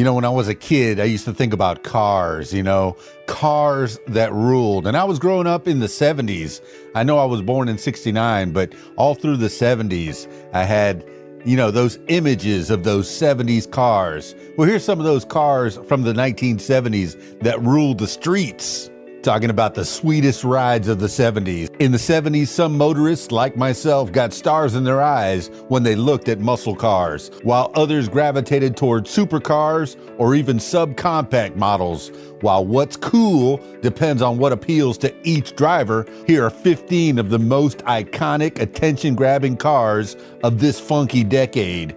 When I was a kid, I used to think about cars, cars that ruled. And I was growing up in the 70s. I know I was born in 69, but all through the 70s, I had, those images of those 70s cars. Well, here's some of those cars from the 1970s that ruled the streets. Talking about the sweetest rides of the 70s. In the 70s, some motorists, like myself, got stars in their eyes when they looked at muscle cars, while others gravitated toward supercars or even subcompact models. While what's cool depends on what appeals to each driver, here are 15 of the most iconic, attention-grabbing cars of this funky decade.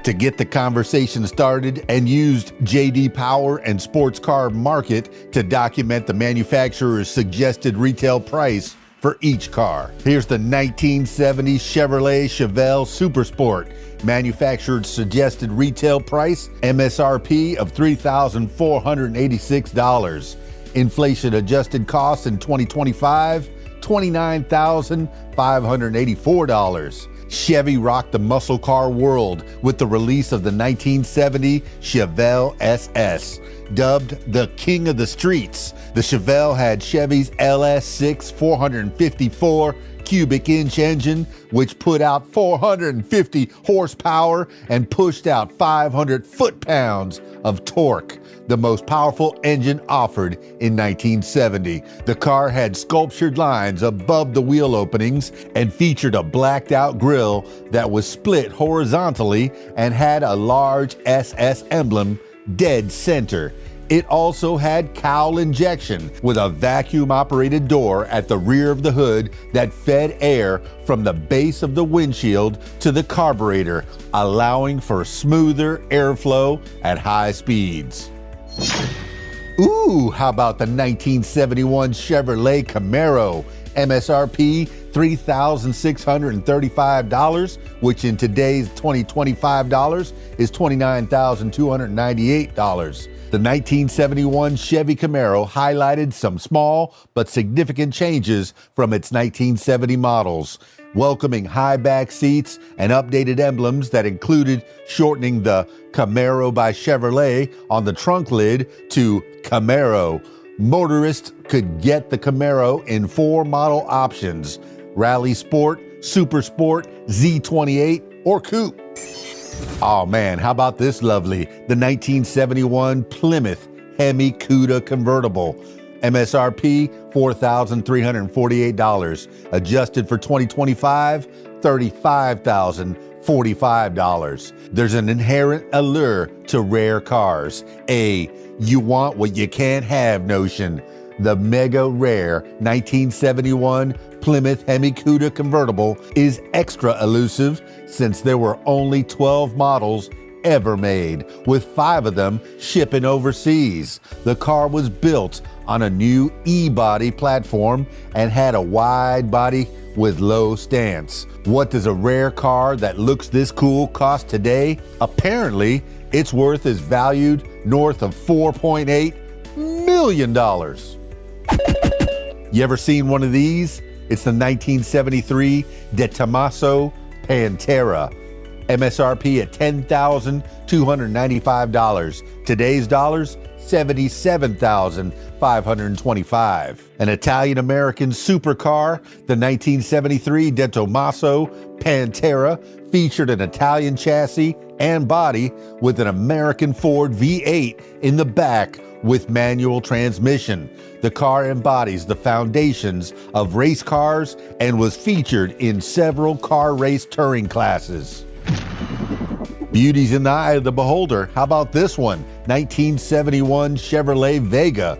To get the conversation started, and used J.D. Power and Sports Car Market to document the manufacturer's suggested retail price for each car. Here's the 1970 Chevrolet Chevelle Supersport. Manufacturer's suggested retail price, MSRP of $3,486. Inflation adjusted costs in 2025, $29,584. Chevy rocked the muscle car world with the release of the 1970 Chevelle SS. Dubbed the King of the Streets, the Chevelle had Chevy's LS6 454 cubic inch engine, which put out 450 horsepower and pushed out 500 foot-pounds of torque, the most powerful engine offered in 1970. The car had sculptured lines above the wheel openings and featured a blacked-out grille that was split horizontally and had a large SS emblem dead center. It also had cowl injection with a vacuum-operated door at the rear of the hood that fed air from the base of the windshield to the carburetor, allowing for smoother airflow at high speeds. Ooh, how about the 1971 Chevrolet Camaro? MSRP $3,635, which in today's 2025 dollars is $29,298. The 1971 Chevy Camaro highlighted some small but significant changes from its 1970 models, welcoming high back seats and updated emblems that included shortening the Camaro by Chevrolet on the trunk lid to Camaro. Motorists could get the Camaro in 4 model options: Rally Sport, Super Sport, Z28, or Coupe. Oh man, how about this lovely? The 1971 Plymouth Hemi Cuda convertible. MSRP $4,348. Adjusted for 2025, $35,045. There's an inherent allure to rare cars. A you want what you can't have notion. The mega rare 1971 Plymouth Hemi Cuda convertible is extra elusive since there were only 12 models ever made, with 5 of them shipping overseas. The car was built on a new E-body platform and had a wide body with low stance. What does a rare car that looks this cool cost today? Apparently, its worth is valued north of $4.8 million. You ever seen one of these? It's the 1973 De Tomaso Pantera. MSRP at $10,295. Today's dollars, $77,525. An Italian-American supercar, the 1973 De Tomaso Pantera featured an Italian chassis and body with an American Ford V8 in the back with manual transmission. The car embodies the foundations of race cars and was featured in several car race touring classes. Beauty's in the eye of the beholder. How about this one? 1971 Chevrolet Vega.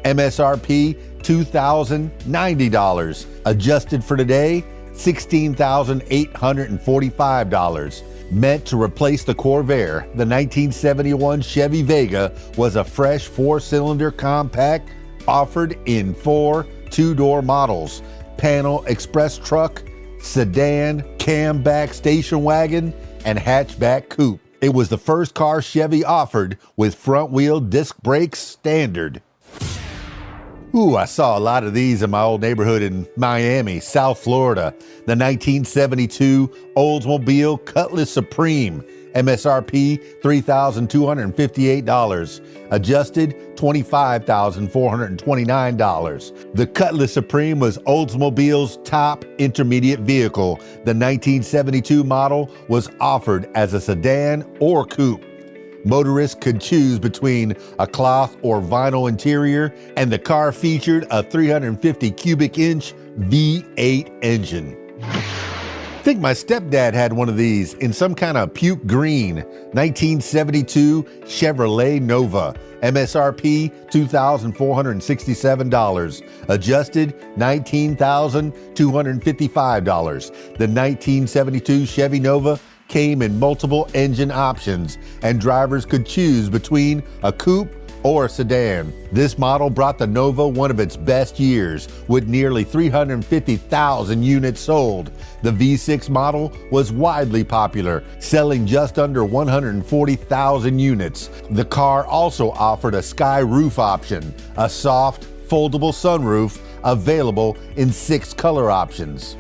MSRP $2,090. Adjusted for today, $16,845. Meant to replace the Corvair, the 1971 Chevy Vega was a fresh 4-cylinder compact offered in 4 two-door models: panel express truck, sedan, camback station wagon, and hatchback coupe. It was the first car Chevy offered with front-wheel disc brakes standard. Ooh, I saw a lot of these in my old neighborhood in Miami, South Florida. The 1972 Oldsmobile Cutlass Supreme. MSRP $3,258. Adjusted $25,429. The Cutlass Supreme was Oldsmobile's top intermediate vehicle. The 1972 model was offered as a sedan or coupe. Motorists could choose between a cloth or vinyl interior, and the car featured a 350 cubic inch V8 engine. I think my stepdad had one of these in some kind of puke green. 1972 Chevrolet Nova. MSRP $2,467. Adjusted $19,255. The 1972 Chevy Nova came in multiple engine options, and drivers could choose between a coupe or a sedan. This model brought the Nova one of its best years, with nearly 350,000 units sold. The V6 model was widely popular, selling just under 140,000 units. The car also offered a sky roof option, a soft, foldable sunroof, available in 6 color options.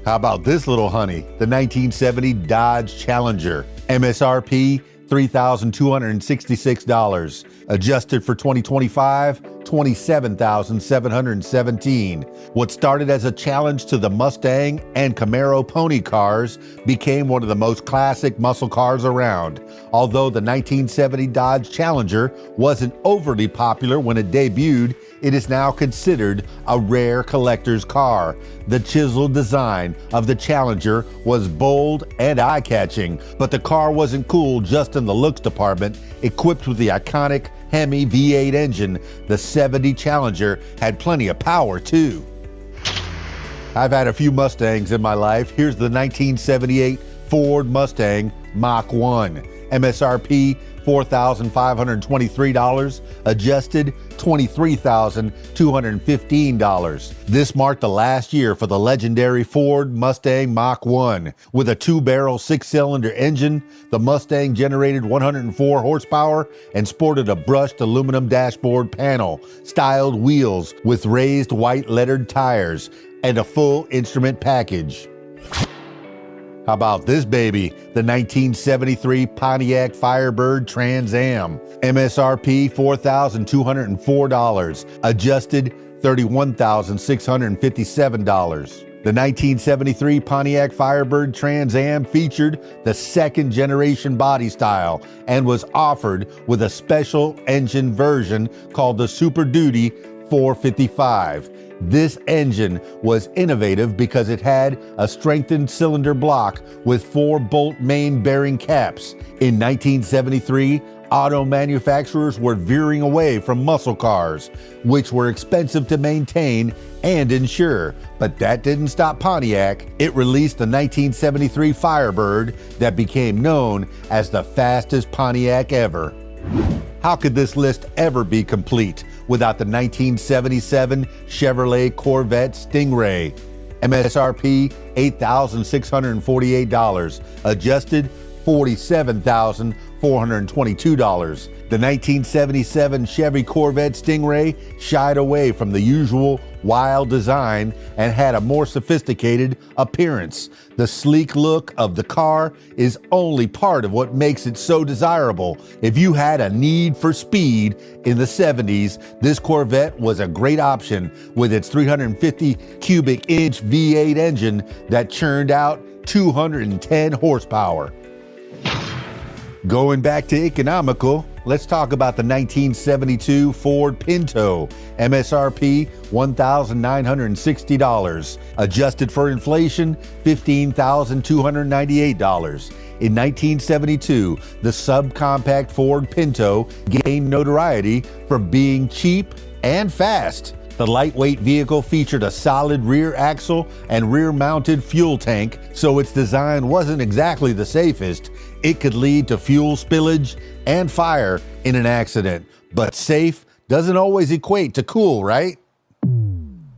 How about this little honey? The 1970 Dodge Challenger. MSRP $3,266. Adjusted for 2025, $27,717. What started as a challenge to the Mustang and Camaro pony cars became one of the most classic muscle cars around. Although the 1970 Dodge Challenger wasn't overly popular when it debuted, it is now considered a rare collector's car. The chiseled design of the Challenger was bold and eye-catching, but the car wasn't cool just in the looks department. Equipped with the iconic Hemi V8 engine, the 70 Challenger had plenty of power too. I've had a few Mustangs in my life. Here's the 1978 Ford Mustang Mach 1. MSRP $4,523, adjusted $23,215. This marked the last year for the legendary Ford Mustang Mach 1. With a 2-barrel 6-cylinder engine, the Mustang generated 104 horsepower and sported a brushed aluminum dashboard panel, styled wheels with raised white lettered tires, and a full instrument package. How about this baby? The 1973 Pontiac Firebird Trans Am. MSRP $4,204. Adjusted $31,657. The 1973 Pontiac Firebird Trans Am featured the second-generation body style and was offered with a special engine version called the Super Duty 455. This engine was innovative because it had a strengthened cylinder block with 4 bolt main bearing caps. In 1973, auto manufacturers were veering away from muscle cars, which were expensive to maintain and insure. But that didn't stop Pontiac. It released the 1973 Firebird that became known as the fastest Pontiac ever. How could this list ever be complete without the 1977 Chevrolet Corvette Stingray? MSRP $8,648, adjusted $47,422. The 1977 Chevy Corvette Stingray shied away from the usual wild design and had a more sophisticated appearance. The sleek look of the car is only part of what makes it so desirable. If you had a need for speed in the 70s, this Corvette was a great option with its 350 cubic inch V8 engine that churned out 210 horsepower. Going back to economical, let's talk about the 1972 Ford Pinto. MSRP $1,960. Adjusted for inflation, $15,298. In 1972, the subcompact Ford Pinto gained notoriety for being cheap and fast. The lightweight vehicle featured a solid rear axle and rear-mounted fuel tank, so its design wasn't exactly the safest. It could lead to fuel spillage and fire in an accident. But safe doesn't always equate to cool, right?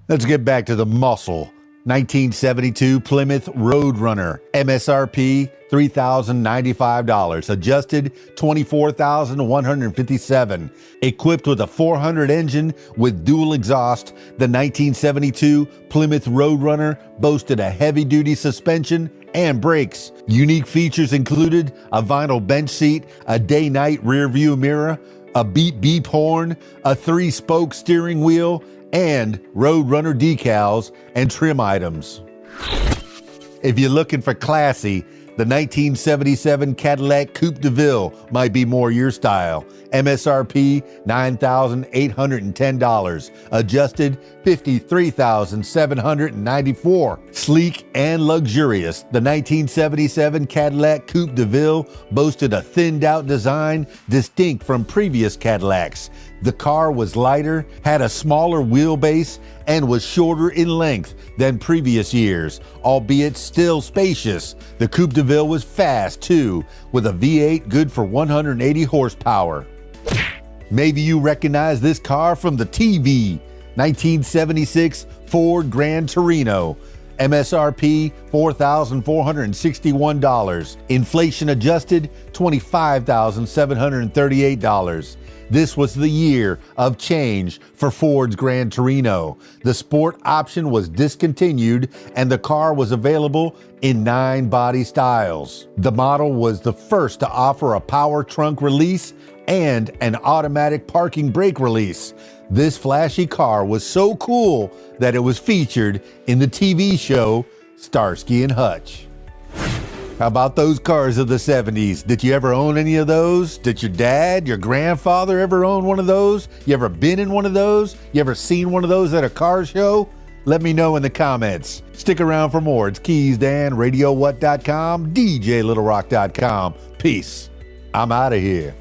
Let's get back to the muscle. 1972 Plymouth Roadrunner. MSRP $3,095. Adjusted $24,157. Equipped with a 400 engine with dual exhaust, the 1972 Plymouth Roadrunner boasted a heavy-duty suspension and brakes. Unique features included a vinyl bench seat, a day-night rear view mirror, a beep-beep horn, a 3-spoke steering wheel, and Roadrunner decals and trim items. If you're looking for classy, the 1977 Cadillac Coupe de Ville might be more your style. MSRP $9,810, adjusted $53,794. Sleek and luxurious, the 1977 Cadillac Coupe de Ville boasted a thinned-out design distinct from previous Cadillacs. The car was lighter, had a smaller wheelbase, and was shorter in length than previous years, albeit still spacious. The Coupe de Ville was fast, too, with a V8 good for 180 horsepower. Maybe you recognize this car from the TV. 1976 Ford Gran Torino. MSRP $4,461. Inflation adjusted $25,738. This was the year of change for Ford's Gran Torino. The sport option was discontinued and the car was available in 9 body styles. The model was the first to offer a power trunk release and an automatic parking brake release. This flashy car was so cool that it was featured in the TV show Starsky and Hutch. How about those cars of the 70s? Did you ever own any of those? Did your dad, your grandfather ever own one of those? You ever been in one of those? You ever seen one of those at a car show? Let me know in the comments. Stick around for more. It's KeysDAN, RadioWhat.com, DJLittleRock.com. Peace. I'm out of here.